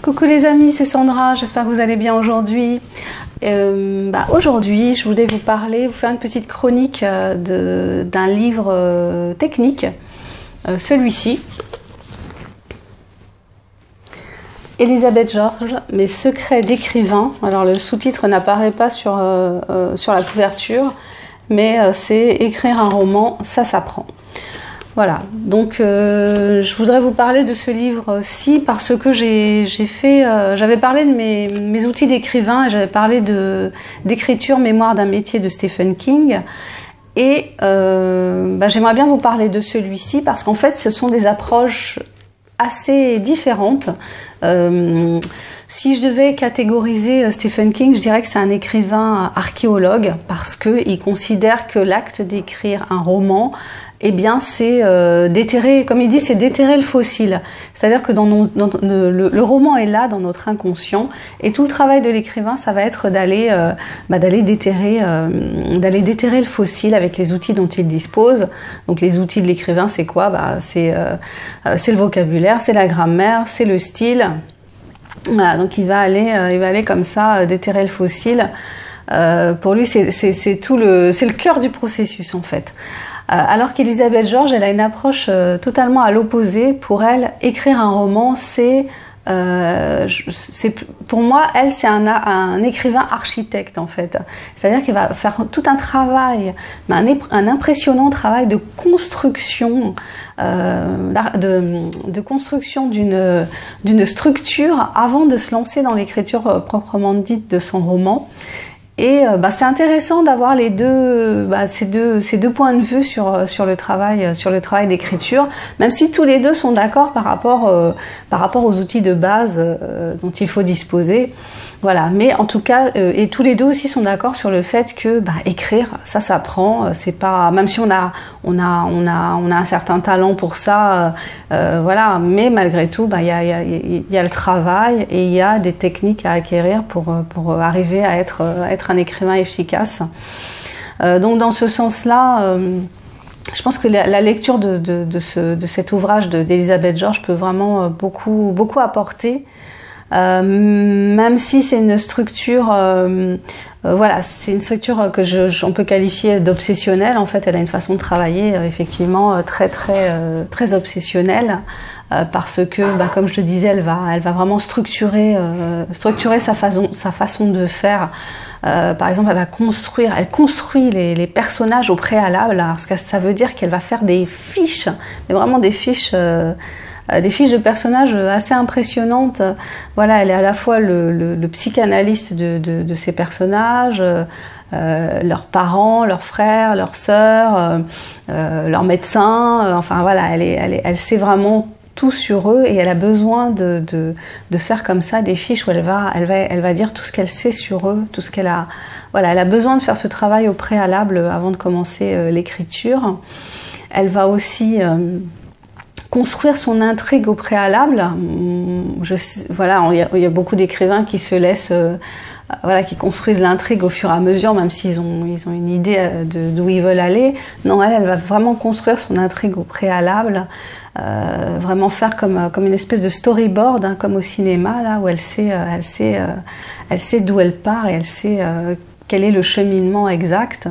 Coucou les amis, c'est Sandra, j'espère que vous allez bien aujourd'hui. Aujourd'hui, je voulais vous faire une petite chronique d'un livre technique, celui-ci. Elisabeth George, Mes secrets d'écrivain. Alors le sous-titre n'apparaît pas sur la couverture, mais c'est Écrire un roman, ça s'apprend. Voilà, donc je voudrais vous parler de ce livre-ci parce que j'avais parlé de mes outils d'écrivain et j'avais parlé d'écriture mémoire d'un métier de Stephen King et j'aimerais bien vous parler de celui-ci parce qu'en fait ce sont des approches assez différentes. Si je devais catégoriser Stephen King, je dirais que c'est un écrivain archéologue parce qu'il considère que l'acte d'écrire un roman, eh bien, c'est déterrer, comme il dit, c'est déterrer le fossile. C'est-à-dire que le roman est là dans notre inconscient, et tout le travail de l'écrivain, ça va être d'aller déterrer le fossile avec les outils dont il dispose. Donc, les outils de l'écrivain, c'est quoi ? C'est le vocabulaire, c'est la grammaire, c'est le style. Voilà, donc il va aller comme ça déterrer le fossile. Pour lui, c'est le cœur du processus en fait. Alors qu'Elisabeth George, elle a une approche totalement à l'opposé. Pour elle, écrire un roman, pour moi, elle, c'est un écrivain architecte en fait. C'est-à-dire qu'il va faire tout un travail, un impressionnant travail de construction, de construction d'une structure avant de se lancer dans l'écriture proprement dite de son roman. Et c'est intéressant d'avoir ces deux points de vue sur le travail d'écriture, même si tous les deux sont d'accord par rapport aux outils de base dont il faut disposer. Voilà, mais en tout cas, et tous les deux aussi sont d'accord sur le fait que écrire, ça s'apprend. C'est pas, même si on a un certain talent pour ça, voilà. Mais malgré tout, il y a le travail et il y a des techniques à acquérir pour arriver à être un écrivain efficace. Donc dans ce sens-là, je pense que la lecture de cet ouvrage d'Elisabeth George peut vraiment beaucoup apporter. Même si c'est une structure, c'est une structure que on peut qualifier d'obsessionnelle. En fait, elle a une façon de travailler effectivement très obsessionnelle, parce que, comme je le disais, elle va vraiment structurer sa façon de faire. Par exemple, elle construit les personnages au préalable. Alors, ce que ça veut dire qu'elle va faire des fiches, mais vraiment des fiches de personnages assez impressionnantes. Voilà, elle est à la fois le psychanalyste de ces personnages, leurs parents, leurs frères, leurs sœurs, leurs médecins. Enfin voilà, elle sait vraiment tout sur eux et elle a besoin de faire comme ça des fiches où elle va dire tout ce qu'elle sait sur eux, tout ce qu'elle a. Voilà, elle a besoin de faire ce travail au préalable avant de commencer l'écriture. Elle va aussi construire son intrigue au préalable. Il y a beaucoup d'écrivains qui se laissent, qui construisent l'intrigue au fur et à mesure, même s'ils ont une idée d'où ils veulent aller. Non, elle va vraiment construire son intrigue au préalable, vraiment faire comme une espèce de storyboard, comme au cinéma, là où elle sait d'où elle part et elle sait quel est le cheminement exact.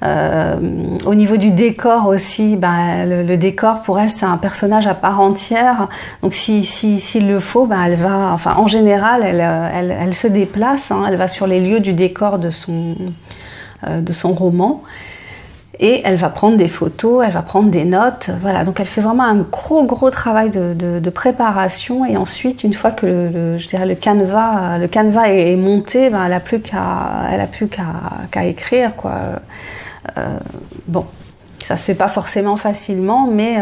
Au niveau du décor aussi, le décor pour elle c'est un personnage à part entière. Donc s'il le faut, elle va, en général, elle se déplace. Elle va sur les lieux du décor de son roman et elle va prendre des photos, elle va prendre des notes. Voilà, donc elle fait vraiment un gros travail de préparation et ensuite une fois que le canevas est monté, elle a plus qu'à écrire quoi. Ça se fait pas forcément facilement, mais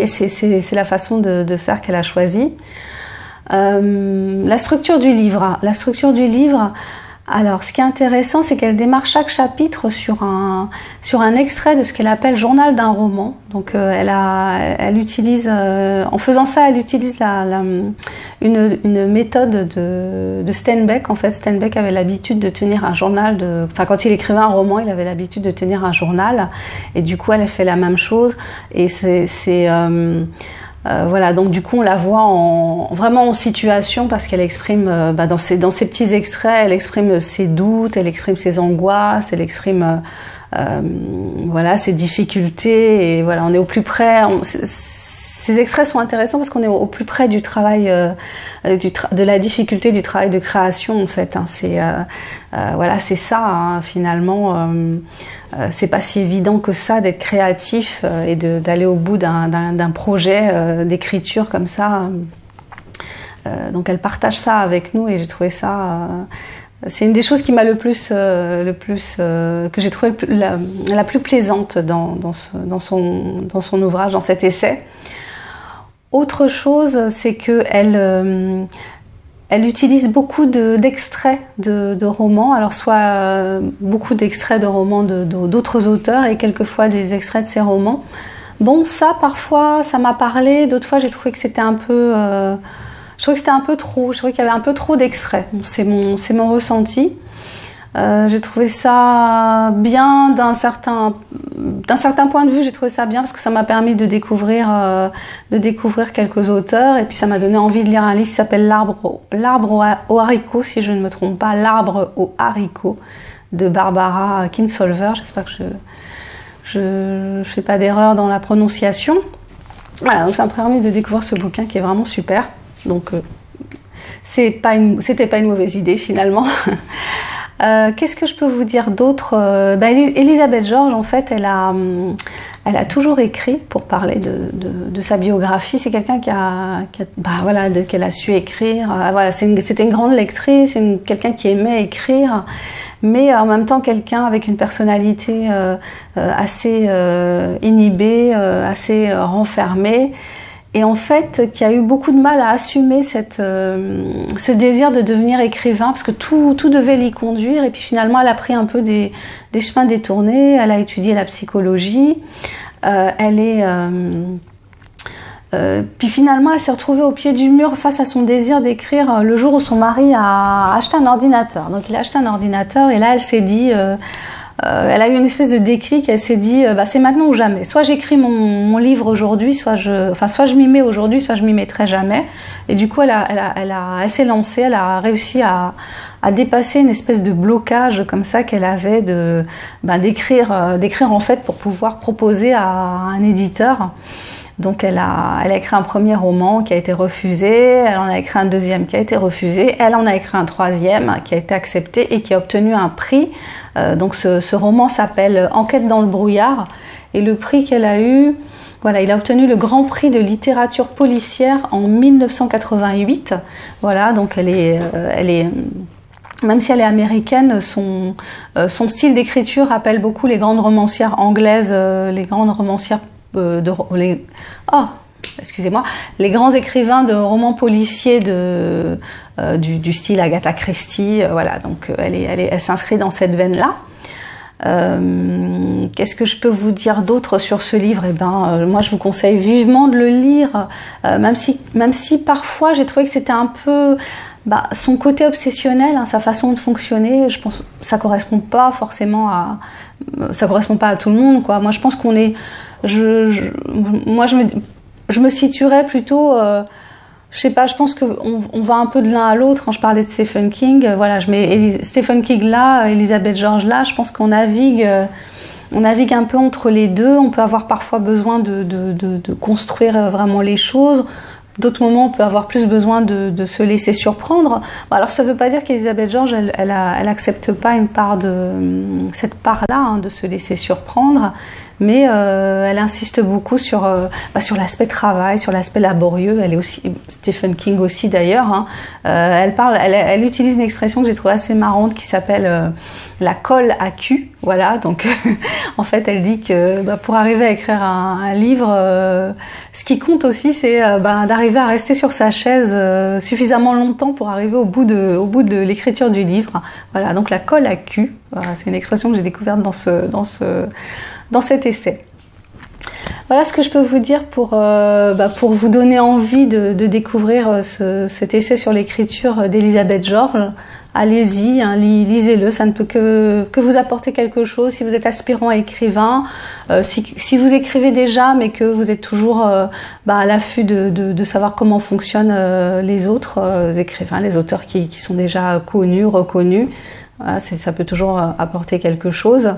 c'est la façon de faire qu'elle a choisie. La structure du livre. Alors, ce qui est intéressant, c'est qu'elle démarre chaque chapitre sur un extrait de ce qu'elle appelle journal d'un roman. Donc, elle utilise, en faisant ça, elle utilise une méthode de Steinbeck. En fait, Steinbeck avait l'habitude de tenir un journal quand il écrivait un roman, il avait l'habitude de tenir un journal. Et du coup, elle a fait la même chose. Et Voilà, donc du coup on la voit vraiment en situation parce qu'elle exprime dans ces petits extraits, elle exprime ses doutes, elle exprime ses angoisses, elle exprime voilà ses difficultés et voilà on est au plus près. Ces extraits sont intéressants parce qu'on est au plus près du travail, de la difficulté du travail de création en fait. Hein. Voilà, c'est ça hein, finalement. C'est pas si évident que ça d'être créatif et d'aller au bout d'un projet d'écriture comme ça. Donc elle partage ça avec nous et j'ai trouvé ça. C'est une des choses qui m'a que j'ai trouvé la plus plaisante dans son ouvrage, dans cet essai. Autre chose, c'est que elle utilise beaucoup d'extraits de romans, alors soit beaucoup d'extraits de romans d'autres auteurs et quelquefois des extraits de ces romans. Bon, ça parfois ça m'a parlé, d'autres fois j'ai trouvé que c'était un peu, je trouvais que c'était un peu trop, je trouvais qu'il y avait un peu trop d'extraits. Bon, c'est mon ressenti. J'ai trouvé ça bien d'un certain point de vue, j'ai trouvé ça bien parce que ça m'a permis de découvrir quelques auteurs et puis ça m'a donné envie de lire un livre qui s'appelle L'arbre aux haricots, si je ne me trompe pas, L'arbre aux haricots de Barbara Kingsolver. J'espère que je fais pas d'erreur dans la prononciation. Voilà, donc ça m'a permis de découvrir ce bouquin qui est vraiment super. Donc c'était pas une mauvaise idée finalement. Qu'est-ce que je peux vous dire d'autre? Elisabeth Georges, en fait, elle a toujours écrit pour parler de sa biographie. C'est quelqu'un qu'elle a su écrire. Voilà, c'était une grande lectrice, quelqu'un qui aimait écrire, mais en même temps quelqu'un avec une personnalité assez inhibée, assez renfermée. Et en fait, qui a eu beaucoup de mal à assumer ce désir de devenir écrivain, parce que tout devait l'y conduire. Et puis finalement, elle a pris un peu des chemins détournés. Elle a étudié la psychologie. Puis finalement, elle s'est retrouvée au pied du mur face à son désir d'écrire le jour où son mari a acheté un ordinateur. Donc il a acheté un ordinateur et là, elle s'est dit... elle a eu une espèce de déclic, elle s'est dit c'est maintenant ou jamais. Soit j'écris mon livre aujourd'hui, soit je m'y mets aujourd'hui, soit je m'y mettrai jamais. Et du coup, elle s'est lancée, elle a réussi à dépasser une espèce de blocage comme ça qu'elle avait d'écrire en fait pour pouvoir proposer à un éditeur. Donc elle a écrit un premier roman qui a été refusé, elle en a écrit un deuxième qui a été refusé, elle en a écrit un troisième qui a été accepté et qui a obtenu un prix. Donc ce roman s'appelle Enquête dans le brouillard et le prix qu'elle a eu, voilà, il a obtenu le Grand Prix de littérature policière en 1988. Voilà, donc elle est même si elle est américaine, son style d'écriture rappelle beaucoup les grandes romancières anglaises, les grandes romancières les grands écrivains de romans policiers du style Agatha Christie, voilà, donc elle s'inscrit dans cette veine-là. Qu'est-ce que je peux vous dire d'autre sur ce livre? Moi je vous conseille vivement de le lire, même si parfois j'ai trouvé que c'était un peu son côté obsessionnel, hein, sa façon de fonctionner, je pense ça correspond pas forcément à tout le monde, quoi. Moi je pense qu'on est je me situerais plutôt je sais pas, je pense qu'on va un peu de l'un à l'autre. Quand je parlais de Stephen King, voilà, je mets Stephen King là, Elisabeth Georges là, je pense qu'on navigue un peu entre les deux. On peut avoir parfois besoin de construire vraiment les choses. D'autres moments, on peut avoir plus besoin de se laisser surprendre. Alors, ça ne veut pas dire qu'Elisabeth Georges, elle accepte pas cette part-là, hein, de se laisser surprendre, mais elle insiste beaucoup sur l'aspect travail, sur l'aspect laborieux. Elle est aussi, Stephen King aussi d'ailleurs, hein. Elle utilise une expression que j'ai trouvée assez marrante qui s'appelle la colle à cul. Voilà, donc en fait, elle dit que pour arriver à écrire un livre, ce qui compte aussi, c'est d'arriver à rester sur sa chaise suffisamment longtemps pour arriver au bout de l'écriture du livre. Voilà, donc la colle à cul, voilà, c'est une expression que j'ai découverte dans cet essai. Voilà ce que je peux vous dire pour vous donner envie de découvrir cet essai sur l'écriture d'Elisabeth Georges. Allez-y, hein, lisez-le, ça ne peut que vous apporter quelque chose si vous êtes aspirant à écrivain, si vous écrivez déjà mais que vous êtes toujours à l'affût de savoir comment fonctionnent les autres écrivains, les auteurs qui sont déjà connus, reconnus. Voilà, ça peut toujours apporter quelque chose.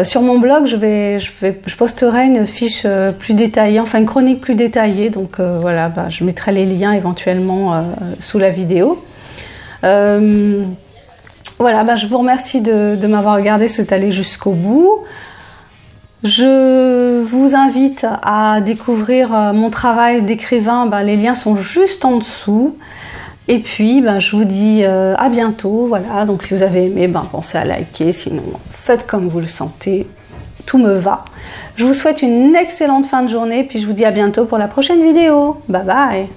Sur mon blog, je posterai une fiche plus détaillée, enfin une chronique plus détaillée, donc voilà, je mettrai les liens éventuellement sous la vidéo. Voilà, je vous remercie de m'avoir regardé, c'est allé jusqu'au bout. Je vous invite à découvrir mon travail d'écrivain, les liens sont juste en dessous. Et puis, je vous dis à bientôt. Voilà, donc si vous avez aimé, pensez à liker, sinon faites comme vous le sentez, tout me va. Je vous souhaite une excellente fin de journée, puis je vous dis à bientôt pour la prochaine vidéo. Bye bye.